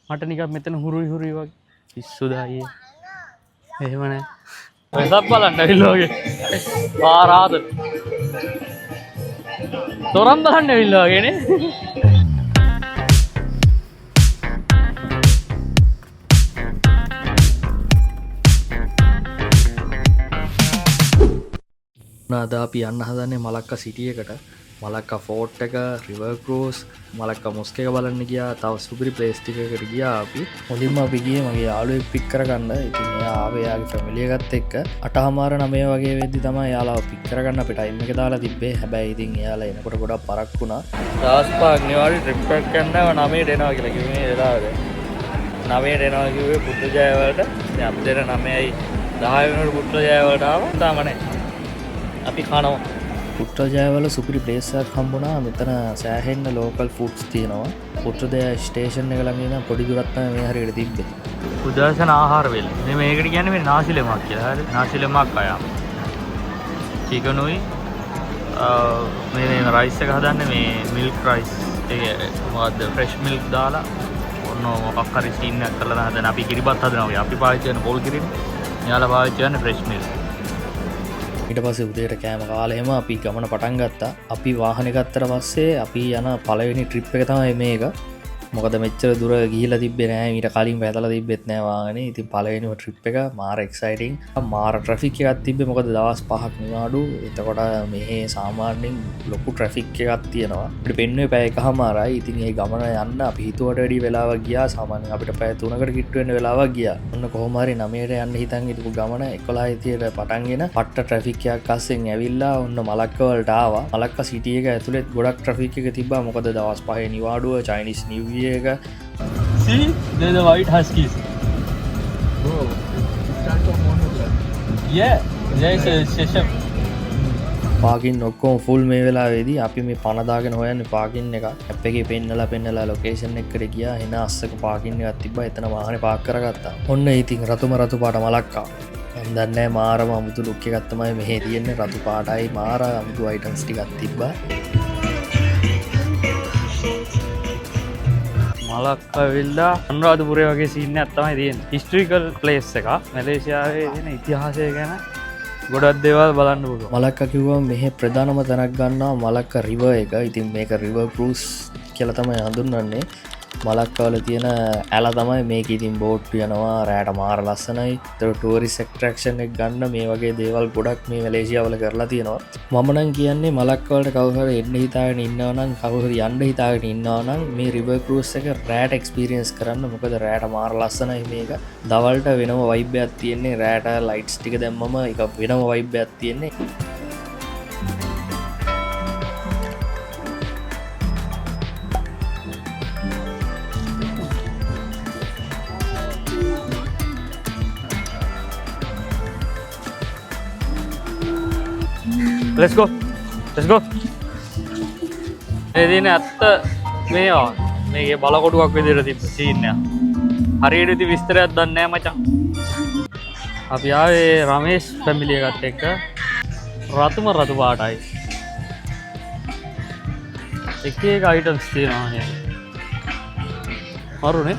මට නිකන් මෙතන හුරුයි හුරුයි වගේ පිස්සුද අයියේ. එහෙම නැහැ. වෙසක් බලන්න ඇවිල්ලා වගේ. පාරාද. තොරන් බලන්න ඇවිල්ලා වගේනේ. අද අපි යන්න හදන්නේ මලක්කා සිටි එකට. මලක්කා ෆෝර්ට් එක, රිවර් ක්‍රූස්, මලක්කා මොස්ක් එක බලන්න ගියා. තව සුපිරි ප්ලේස් ටිකකට ගියා අපි. මුලින්ම අපි ගියේ මගේ යාළුවෙක් පික් කරගන්න. ඉතින් එයා ආවේ යාගේ ෆැමිලි එකත් එක්ක. 8:00 9 වගේ වෙද්දි තමයි යාළුවා පික් කරගන්න අපි ටයිම් එක දාලා තිබ්බේ. හැබැයි ඉතින් එයාලා එනකොට ගොඩක් පරක් වුණා. දවස් 5ක් නිවාඩි ට්‍රිප් එකක් යනවා 9ට එනවා කියලා කිව්වේ මේ වෙලාවට. 9ට එනවා කිව්වේ පුත්‍රජය වලට. දැන් අපි දෙන 9යි 10 වෙනකොට පුත්‍රජය වලට ආවා. තාම නැහැ. අපි කනවා. පුට්‍රජයවල සුපිරි ප්ලේස් එකක් හම්බුණා. මෙතන සෑහෙන්න ලෝකල් ෆුඩ්ස් තියෙනවා. පුට්‍රජය ස්ටේෂන් එක ළඟ ඉඳන් පොඩි දුරක් තමයි මේ හරියට තිබ්බේ. උදෑසන ආහාර වේල. මේ මේකට කියන්නේ මේ නාසිලෙමක් කියලා. හරි. නාසිලෙමක් අයම්. චිකනුයි මේ රයිස් එක හදන්නේ මේ මිල්ක් රයිස්. ඒ මොකද්ද ෆ්‍රෙෂ් මිල්ක් දාලා ඔන්න මොකක් හරි සීන් එකක් කරලා හදන. අපි කිරිබත් හදනවා. අපි පාවිච්චි කරන පොල් කිරිනේ. එයාලා පාවිච්චි කරන්නේ ෆ්‍රෙෂ් මිල්ක්. ඊට පස්සේ උදේට කෑම කාලෙම අපි ගමන පටන් ගත්තා. අපි වාහනේ ගත්තට පස්සේ අපි යන පළවෙනි ට්‍රිප් එක තමයි මේක. මොකද මෙච්චර දුර ගිහිල්ලා තිබ්බේ නෑ. ඊට කලින් වැදලා තිබ්බෙත් නෑ වාහනේ. ඉතින් පළවෙනිම ට්‍රිප් එක මාර එක්සයිටිං. මාර ට්‍රැෆික් එකක් තිබ්බේ. මොකද දවස් 5ක් නිවාඩු. එතකොට මෙහි සාමාන්‍යයෙන් ලොකු ට්‍රැෆික් එකක් තියෙනවා. අපිට පෙන්නුවේ පැය එකමාරයි. ඉතින් මේ ගමන යන්න අපි හිතුවට වැඩි වෙලාවක් ගියා. සාමාන්‍යයෙන් අපිට පැය 3කට කිට්ටු වෙන්න වෙලාවක් ගියා. ඔන්න කොහොම හරි 9ට යන්න හිතන් හිටපු ගමන 11:30ට පටන්ගෙන පට්ට ට්‍රැෆික් එකක් අස්සෙන් ඇවිල්ලා ඔන්න මලක්කා වලට ආවා. මලක්කා සිටි එක ඇතුළේ ගොඩක් ට්‍රැෆික් එක තිබ්බා. මොකද දවස් 5 නිවාඩුව චයිනීස් නිව් ඉයර් එක. See, there's a white huskies. Bro, start from Monogram. Yeah, there's a session. Parking ඔක්කොම ෆුල් මේ වෙලාවේදී අපි මේ පණ දාගෙන හොයන්නේ පාකින් එක. ඇප් එකේ පෙන්නලා ලොකේෂන් එකට ගියා. එන අස්සක පාකින් එකක් තිබ්බා. එතන වාහනේ පාක් කරගත්තා. ඔන්න ඉතින් රතු පාට මලක්කා. මම දන්නේ නැහැ මාරම අමුතු ලුක් එකක් තමයි මෙහෙ තියෙන්නේ. රතු පාටයි මාර අමුතු අයිටම්ස් ටිකක් තිබ්බා. මලක්කා විල්ලා අනුරාධපුරය වගේ සීන් එකක් තමයි තියෙන්නේ. හිස්ටොරිකල් ප්ලේස් එකක්. මැලේසියාවේ තියෙන ඉතිහාසය ගැන ගොඩක් දේවල් බලන්න පුළුවන්. මලක්කා කිව්වම මෙහි ප්‍රධානම තැනක් ගන්නවා මලක්කා රිවර් එක. ඉතින් මේක රිවර් ක්‍රූස් කියලා තමයි හඳුන්වන්නේ. මලක්කාවල තියෙන ඇල තමයි මේක. ඉතින් බෝට් යනවා රෑට මාර ලස්සනයි. ඒතර ටූරිස්ට් ඇට්‍රැක්ෂන් එක ගන්න මේ වගේ දේවල් ගොඩක් මේ මැලේසියාවල කරලා තියෙනවා. මම නම් කියන්නේ මලක්කාවලට කවුරු හරි එන්න හිතාගෙන ඉන්නවා නම් කවුරු හරි යන්න හිතාගෙන ඉන්නවා නම් මේ රිවර් ක්‍රූස් එක රෑට එක්ස්පීරියන්ස් කරන්න. මොකද රෑට මාර ලස්සනයි මේක. දවල්ට වෙනම වයිබ් එකක් තියෙන්නේ. රෑට ලයිට්ස් ටික දැම්මම ඒක වෙනම වයිබ් එකක් තියෙන්නේ. Let's go. මේ දින ඇත්ත මේවා මේකේ බලකොටුවක් විදිහට තිබ්බ සීන් එක. හරියට ඉති විස්තරයක් දන්නේ නැහැ මචං. අපි ආවේ රමේෂ් ෆැමිලි එකත් එක්ක. රතු පාටයි. එක අයිටම්ස් තියෙනවා නේ. මරුනේ.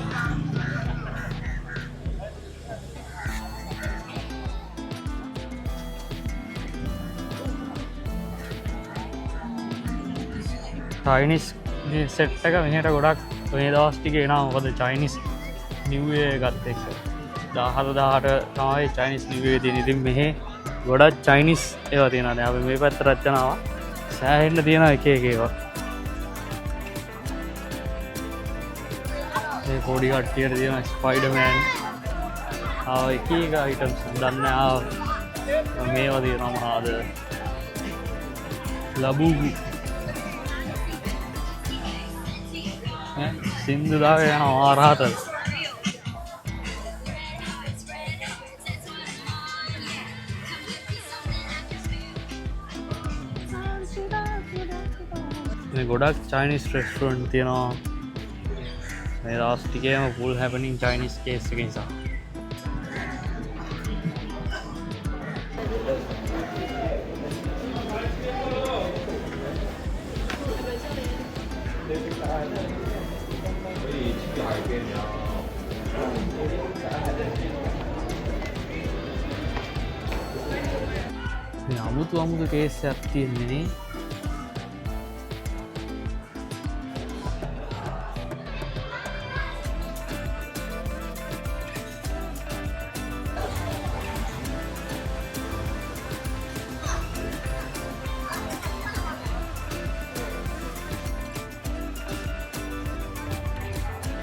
චයිනිස් සෙට් එක මෙහෙට ගොඩක් මේ දවස් ටික එනවා. මොකද චයිනිස් නිව් ඉයර් එකත් එක්ක 17 තමයි චයිනිස් නිව් ඉයර් තියෙන. ඉතින් මෙහෙ ගොඩක් චයිනිස් ඒවා තියෙනවා. දැන් අපි මේ පැත්තට යනවා. සෑහෙන්න තියෙනවා එක ඒවා. මේ පොඩි කට්ටියට තියෙන ස්පයිඩර්මෑන් එක අයිටම්ස් දන්නේ මේවා තියෙනවා. මොනවාද ලබූගි සින්දු දාගෙන යනවා ආරහතල්. මේ ගොඩක් චයිනීස් රෙස්ටොරන්ට් තියෙනවා. මේ දවස් ටිකේම ෆුල් හැපනින් චයිනීස් කේස් එක නිසා. අමුතු කේස් එකක් තියෙන්නේ.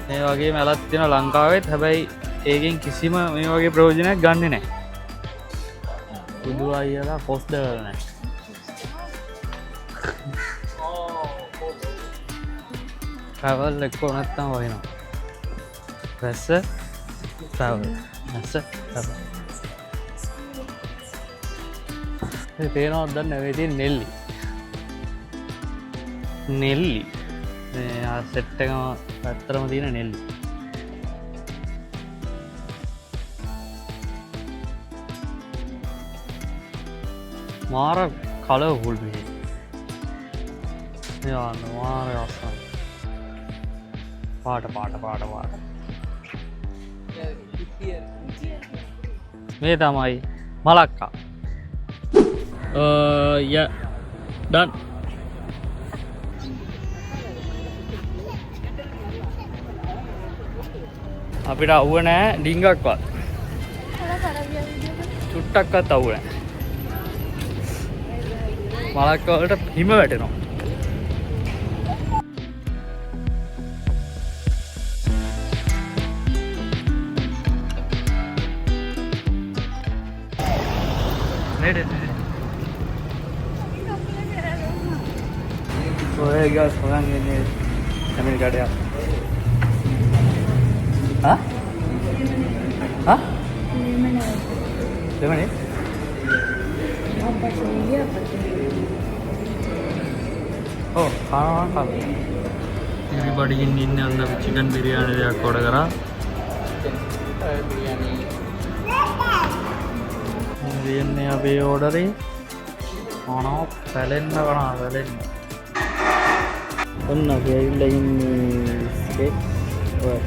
මේ වගේ මැලක් තියෙන ලංකාවෙත්. හැබැයි ඒකෙන් කිසිම මේ වගේ ප්‍රයෝජනයක් ගන්නෙ නැහැ. බුදු අයියලා පොස්ට් දාලා නැහැ. ට්‍රැවල් එක නැත්තම් වහිනවා. රැස්ස ට්‍රැවල්. රැස්ස ට්‍රැවල්. මේ තේනවද දන්නේ නැහැ. මේ තියෙන නෙල්ලි. නෙල්ලි. මේ ආ සෙට් එකම පැත්තරම තියෙන නෙල්ලි. මාර කලර්ෆුල් මේ. යා මාර අවසන්. පාට. මේ තමයි මලක්කා. yeah done. අපිට අවුව නෑ ඩිංගක්වත්. චුට්ටක්වත් අවුව නෑ. මලක්කා වලට හිම වැටෙනවා. නේද? ඔය ගස් හොයන් ඉන්නේ ඇමරිකාට. Hah? Hah? Di mana? Apa sih apa tuh? Oh, kan. Everybody in the chicken biryani දෙයක් order කරා. biryani අපි order කරේ. මොනවා පැලෙන්න පැලෙන්න. ඔන්න අපි ඇවිල්ලා ඉන්නේ ඔය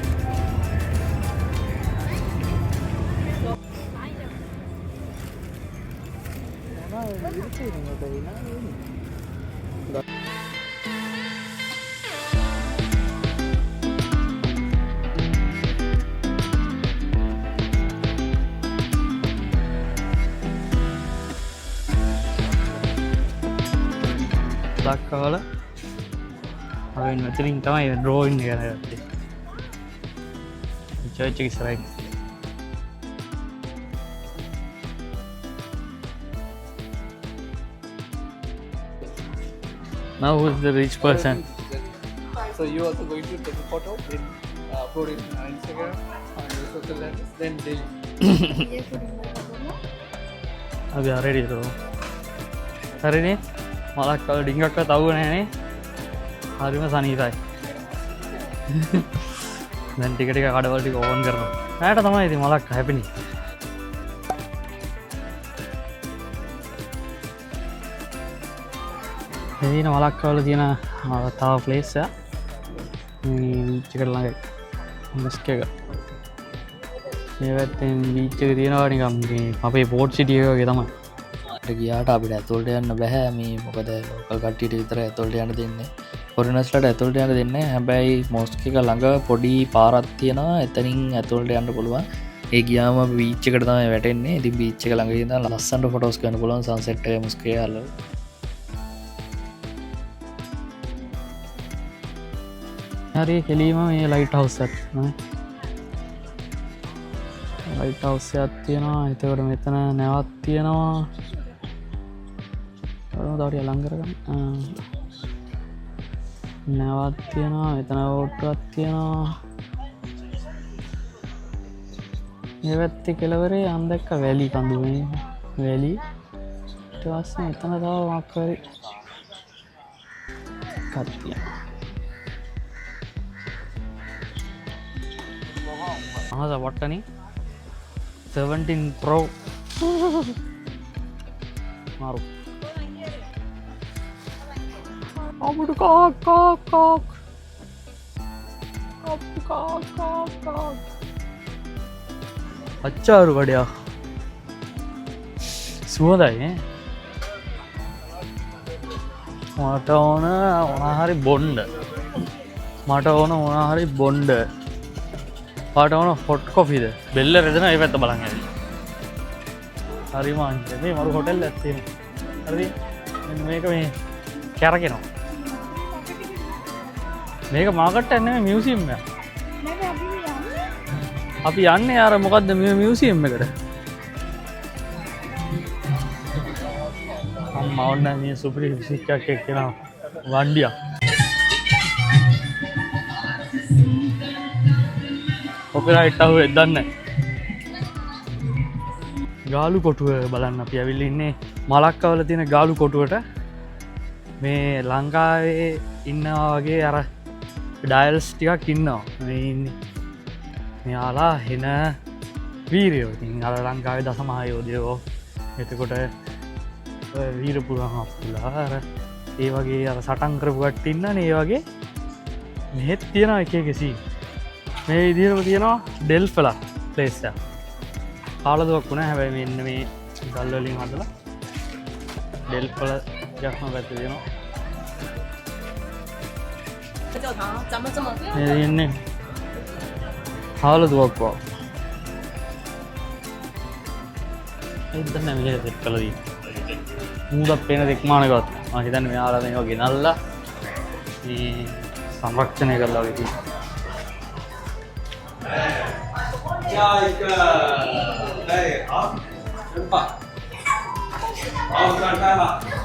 දක්කවල අවෙන් මෙතනින් තමයි ඩ්‍රෝයින් එක කරගත්තේ. චර්ච් එක ඉස්සරහින්. Now who's the rich person? So you also going to take a photo in upload it on Instagram on your social networks, then delete. අපි හරියට හිතුවා. හරිනේ? මලක් වල ඩිංගක්වත් අවුව නැහැනේ. හරිම සනීපයි. දැන් ටික ටික කඩවල ටික ඕන් කරනවා. රැට තමයි ඉතින් මලක් හැපෙන්නේ. එදින මලක් වල තියෙන තව ප්ලේස් එක. මේ බීච් එකට ළඟයි. මොස්ක් එක. මේ පැත්තෙන් බීච් එක තියෙනවා නිකන් මේ අපේ පෝට් සිටි එක වගේ තමයි. ගියාට අපිට ඇතුළට යන්න බැහැ. මේ මොකද ලෝකල් කට්ටියට විතර ඇතුළට යන්න දෙන්නේ. ෆොරිනර්ස්ලාට ඇතුළට යන්න දෙන්නේ. හැබැයි මොස්ක් එක ළඟ පොඩි පාරක් තියෙනවා. එතනින් ඇතුළට යන්න පුළුවන්. ඒ ගියාම බීච් එකට තමයි වැටෙන්නේ. ඉතින් බීච් එක ළඟ ඉඳන් ලස්සනට ෆොටෝස් ගන්න පුළුවන් සන්සෙට් එක මොස්ක් එක අල්ල. හරි කෙලීම මේ ලයිට් හවුස් එකක් නේ. ලයිට් හවුස් එකක් තියෙනවා. ඒතකොට මෙතන නැවක් තියෙනවා. තවටිය ලං කරගන්න. නැවක් තියෙනවා. මෙතන ඕට්ටුවක් තියෙනවා. මේ පැත්තේ කෙළවරේ අන් දැක්ක වැලි කඳු මේ වැලි. ඊට පස්සේ මෙතන තව මොකක් හරි එකක් තියෙනවා. අහස වට්ටනේ 17 Pro මාරු අපුඩු කාක් අච්චාරු කඩයක් සුවදයි මට ඕන මොනහරි බොන්්ඩ මට ඕන මොනහරි බොන්්ඩ පාට ඕන හොට් කොෆිද බෙල්ල රෙදෙන ඒ පැත්ත බලන් ඇති හරි මාංච මේ මරු හොටෙල් ඇත්තින හරි මේක මේ කැරගෙනවා මේක මාකට් එන්නේ මියුසියම් එක අපි යන්නේ යාර මොකද්ද මේ මියුසියම් එකට අම්මා ඔන්න මේ සුපිරි විසිකයක් එක්කනවා වණ්ඩියක් කොපිරයිට් අහුවේ දන්නේ ගාලු කොටුව බලන්න අපි ඇවිල්ලා ඉන්නේ මලක්කවල තියෙන ගාලු කොටුවට මේ ලංකාවේ ඉන්නවා වගේ අර ඩයල්ස් ටිකක් ඉන්නවා මේ ඉන්නේ මෙයාලා හෙන වීරයෝ ඉතින් අර ලංකාවේ දසමහායෝධයෝ එතකොට වීරපුරම් අප්පුලා අර ඒ වගේ අර සටන් කරපු කට්ටිය ඉන්නනේ ඒ වගේ මෙහෙත් තියෙනවා එක එක සීන් මේ විදිහටම තියෙනවා ඩෙල්ෆ්ලා ප්ලේස් එක කාලදුවක් වුණා හැබැයි මෙන්න මේ ගල් වලින් හදලා ඩෙල්ෆ්ලා යක්ම පැත්තේ තියෙනවා මේ ඉන්නේ කාලදුවක් වගේ එතන මේ සෙට් කළා දී මුදක් පේන දෙක්මානකවත් මම හිතන්නේ මෙයාලා මේවා ගෙනල්ලා මේ සංරක්ෂණය කරලා වගේ තියෙනවා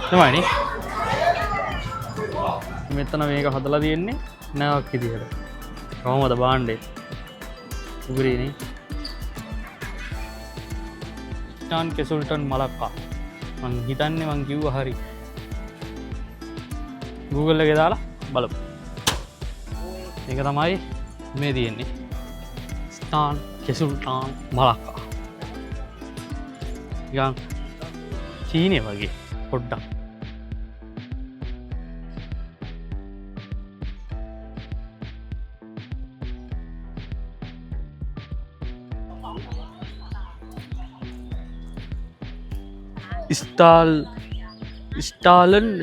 තමයිනේ මෙතන මේක හදලා තියෙන්නේ නැවක් විදිහට කොහොමද බාණ්ඩේ සුගුරීනේ ටාන් කෙසුල්ටන් මලක්කා මං හිතන්නේ මං කිව්වා හරි Google එකේ දාලා බලමු මේක තමයි මේ තියෙන්නේ ස්ටාන් කෙසුල්ටන් මලක්කා නිකන් චීනේ වගේ පොඩ්ඩක්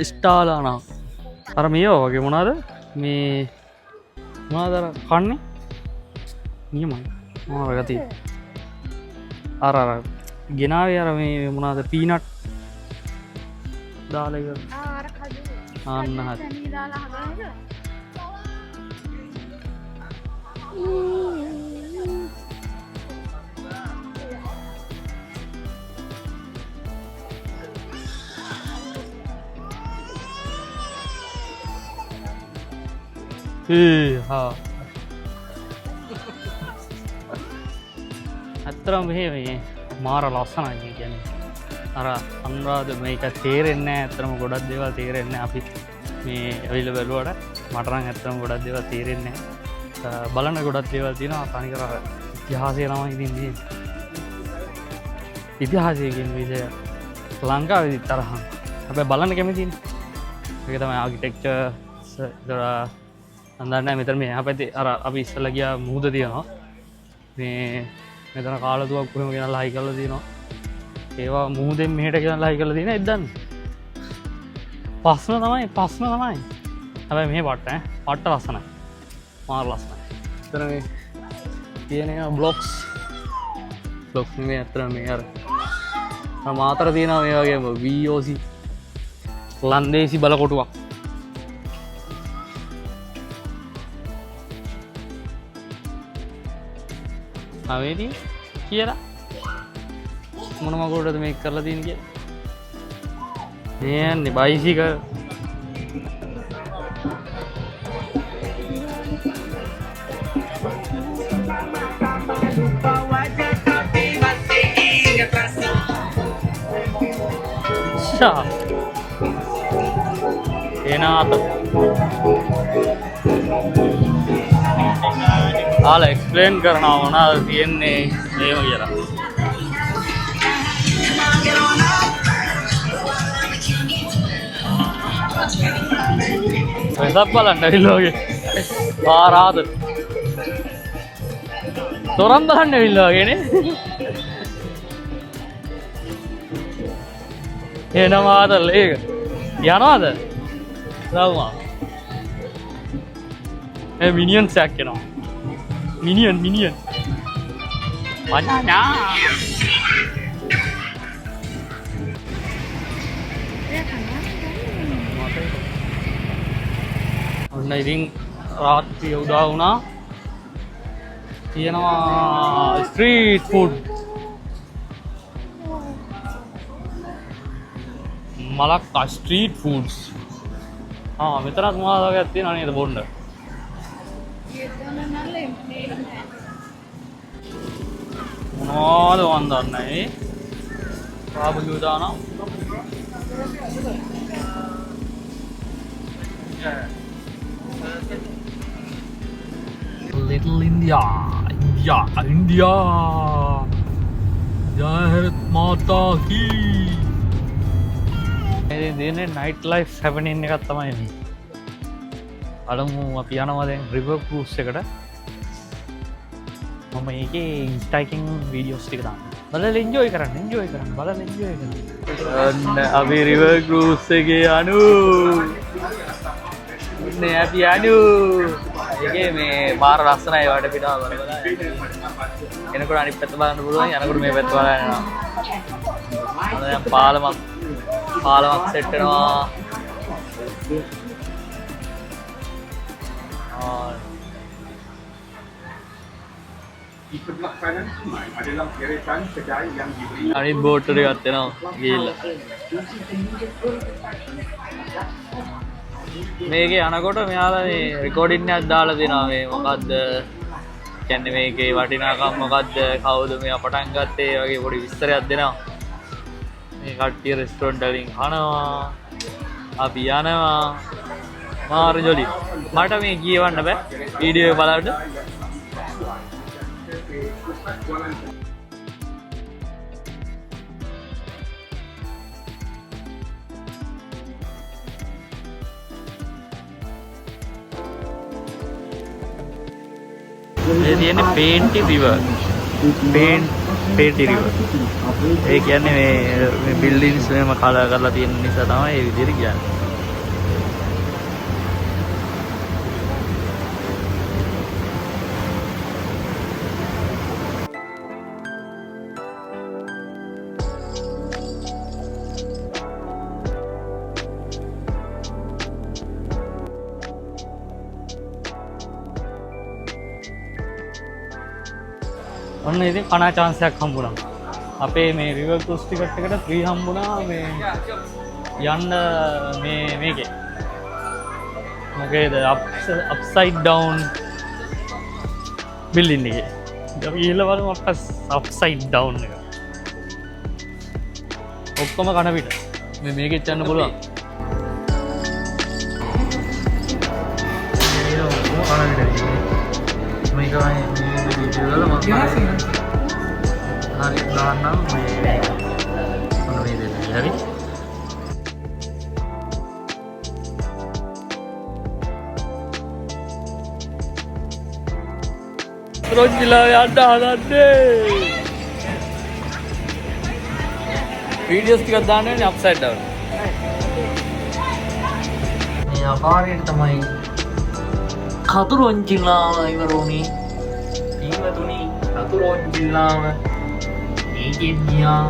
ස්ටාලානා අර මේවා වගේ මොනවාද මේ මොනවාද අර කන්නේ නියමයි මොනවාද ගතිය අර ගෙනාවේ අර මේ මොනවාද පීනට් දාලා ඉවර අන්න හරි ඇත්තරම් මේ මාර ලස්සනයි කියන්නේ අර අනුරාධ මේක තේරෙන්නේ නැහැ ඇත්තටම ගොඩක් දේවල් තේරෙන්නේ නැහැ අපි මේ ඇවිල්ලා බැලුවට මට නම් ඇත්තටම ගොඩක් දේවල් තේරෙන්නේ නැහැ බලන්න ගොඩක් දේවල් තියෙනවා තනිකර ඉතිහාසය තමයි ඉතින් තියෙන්නේ ඉතිහාසය කියන විෂය ලංකාවේදී තරහ හැබැයි බලන්න කැමතිනේ ඒක තමයි ආකිටෙක්චර් ඉතර අන්දන්න මෙතන මේ එහා පැත්තේ අර අපි ඉස්සෙල්ලා ගියා මුහුද තියෙනවා මේ මෙතන කාලතුවක් කොහෙම ගෙනල්ලා හයි කරලා තියෙනවා ඒවා මුහුදෙන් මෙහෙට ගෙනල්ලා හයි කරලා තියෙන එද්දන්න ප්‍රශ්න තමයි හැබැයි මෙහෙ පට්ට ලස්සනයි මාර ලස්සනයි එතන මේ තියෙන බ්ලොක්ස් නෙමෙයි අතන මේ අර මාතර තියෙනවා මේ වගේම VOC ලන්දේසි බලකොටුවක් අවේදී කියලා මොන මගුලටද මේක කරලා තියෙන්නේ කියලා මේ යන්නේ බයිසිකල් ෂා එනාත ආලා එක්ස්ප්ලේන් කරනවා මොනවද තියෙන්නේ එහෙම කියලා වෙසක් බලන්න ඇවිල්ලා වගේ පාරාද තොරන් දාන්න ඇවිල්ලා වගේනේ. එනවා ආතල් ඒක. යනවාද? රවුමා. මිනියන්ස් එකක් එනවා. මිනියන්. මඤ්ඤා. ඔන්න ඉතින් රාත්‍රිය උදා වුණා. තියෙනවා street food. Malacca street foods. මෙතනත් මොනවද වගේක් තියෙනව නේද බොන්න? මොනවද මන් දන්නේ නැහැ. බාබකියු දානවා. Little India. Jai Mata ki. Ini night life happening එකක් තමයි මේ. අලමු අපි යනවා දැන් river cruise එකට. මම ඒකේ Insta එකෙන් වීඩියෝස් ටික දාන්න. බලලා enjoy කරන්න. ඔන්න අපි river cruise එකේ යනු. මේ අපි යනු. ඒකේ මේ පාර ලස්සනයි වඩ පිටාව බලලා. එනකොට අනිත් පැත්ත බලන්න පුළුවන්. යනකොට මේ පැත්ත බලන්න යනවා. දැන් පාලමක් සෙට් වෙනවා. Di sebelah kanan sungai adalah deretan kedai yang diberi අනිත් බෝට් එකත් එනවා ගිහිල්ලා. මේකේ යනකොට මෙයාලා මේ රෙකෝඩින් එකක් දාලා දෙනවා මේ මොකද්ද කියන්නේ මේකේ වටිනාකම් මොකද්ද කවුද මේවා පටන් ගත්තේ වගේ පොඩි විස්තරයක් දෙනවා. මේ කට්ටිය රෙස්ටොරන්ට් වලින් කනවා අපි යනවා මාර ජොලි. මට මේ කියවන්න බෑ වීඩියෝ එක බලන්න. මේ තියෙන්නේ පේන්ටි රිවර්. පේන්ටි රිවර්. ඒ කියන්නේ මේ බිල්ඩින්ග්ස් මෙහෙම කලර් කරලා තියෙන නිසා තමයි ඒ විදිහට කියන්නේ. ඔන්න ඉතින් කනා chance එකක් හම්බුණා. අපේ මේ river cruise ticket එකට free හම්බුණා මේ යන්න මේකේ. මොකේද upside down building එකේ. අපි ගිහලා බලමු upside down එක. ඔක්කොම කන පිට. මේකෙත් යන්න පුළුවන්. මේක වල මම හරි දාන්නම් මේ මොන වේදද හරි රොජ්ජිලා යන්න හදන්නේ වීඩියෝස් ටිකක් දාන්නේ අප්සයිඩ් ඩවුන් මේ අපාරයට තමයි කතුරුංචිලා ඉවරුණි ඊවතුනි කතුරුංචිලාම මේකෙන් ගියා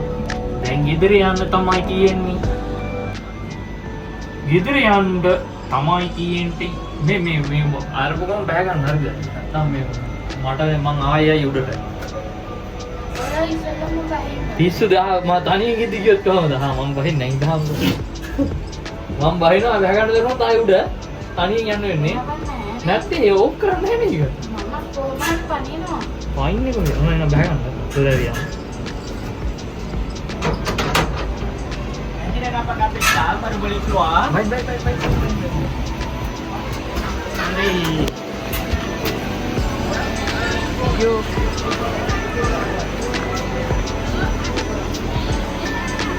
දැන් ගෙදර යන්න තමයි තියෙන්නේ ගෙදර යන්න තමයි තියෙන්නේ මේ අරපු ගමන් බෑ ගන්න හරිද නැත්නම් මේ මට මං ආයෙයි උඩට පිස්සු දා මම තනියෙන් ගෙදි ගියොත් කොහමද මං බහින්නේ නැහැ ඉඳහම් මං බහිනවා බෑ ගන්න දෙනවා තායි උඩ තනියෙන් යන්න වෙන්නේ නැත්තේ ඕක කරන්නේ නැහැ මේක මම කොහොමද පනිනවා පයින්නේ කොහේ ඔන්න එන බෑ ගන්න දෙරියා Ini dapat kapital baru boleh keluar. Baik. Mari. Yuk.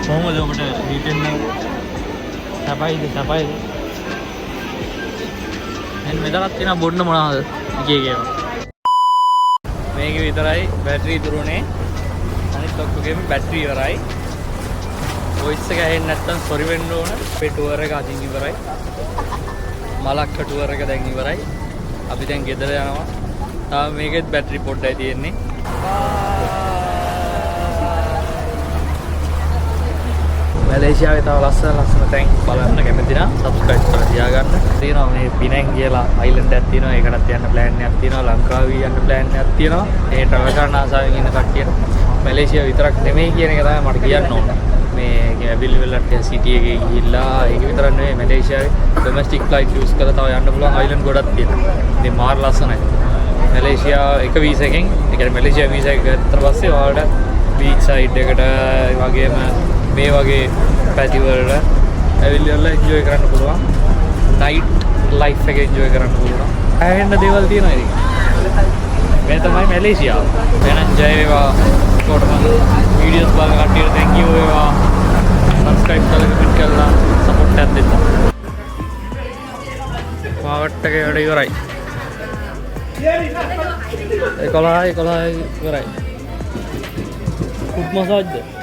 Mau ada apa dah? Return ni. Siapa itu? Ini medan tina board na mana? Ike. මේක විතරයි බැටරි ඉතුරුනේ. අනිත් ඔක්කොගේම බැටරි ඉවරයි. වොයිස් එක ඇහෙන්නේ නැත්නම් සොරි වෙන්න ඕන. අපේ ටුවර් එක අදින් ඉවරයි. මලක්ක ටුවර් එක දැන් ඉවරයි. අපි දැන් ගෙදර යනවා. තාම මේකෙත් බැටරි පොඩ්ඩයි තියෙන්නේ. මැලේසියාවේ තව ලස්සන තැන් බලන්න කැමති නම් subscribe කරලා තියාගන්න. තියෙනවා මේ පිනැන් කියලා අයිලන්ඩ් එකක් තියෙනවා. ඒකටත් යන්න plan එකක් තියෙනවා. ලංකාවේ යන්න plan එකක් තියෙනවා. මේ travel කරන ආසාවෙන් ඉන්න කට්ටියට මැලේසියාව විතරක් නෙමෙයි කියන එක තමයි මට කියන්න ඕන. මේ ඇවිල්වෙලට සිටි එකේ ගිහිල්ලා ඒක විතරක් නෙමෙයි මැලේසියාවේ domestic flight use කරලා තව යන්න පුළුවන් අයිලන්ඩ් ගොඩක් තියෙනවා. ඉතින් මාර ලස්සනයි. මැලේසියා එක වීසා එකෙන් ඒ කියන්නේ මැලේසියා වීසා එක ගත්තට පස්සේ ඔයාලට බීච් සයිඩ් එකට වගේම මේ වගේ පැති වලට ඇවිල්ලා එන්ජොයි කරන්න පුළුවන්. නයිට් ලයිෆ් එක එන්ජොයි කරන්න පුළුවන්. ඇහෙන්න දේවල් තියෙනවා ඉතින්. මේ තමයි මැලේසියාව. එහෙනම් ජය වේවා. කොටම වීඩියෝස් බලන කට්ටියට thank you වේවා. subscribe කරලා කමෙන්ට් කරලා support එකක් දෙන්න. මාවට් එකේ වැඩ ඉවරයි. 11 ඉවරයි. ෆුට් මසාජ්ද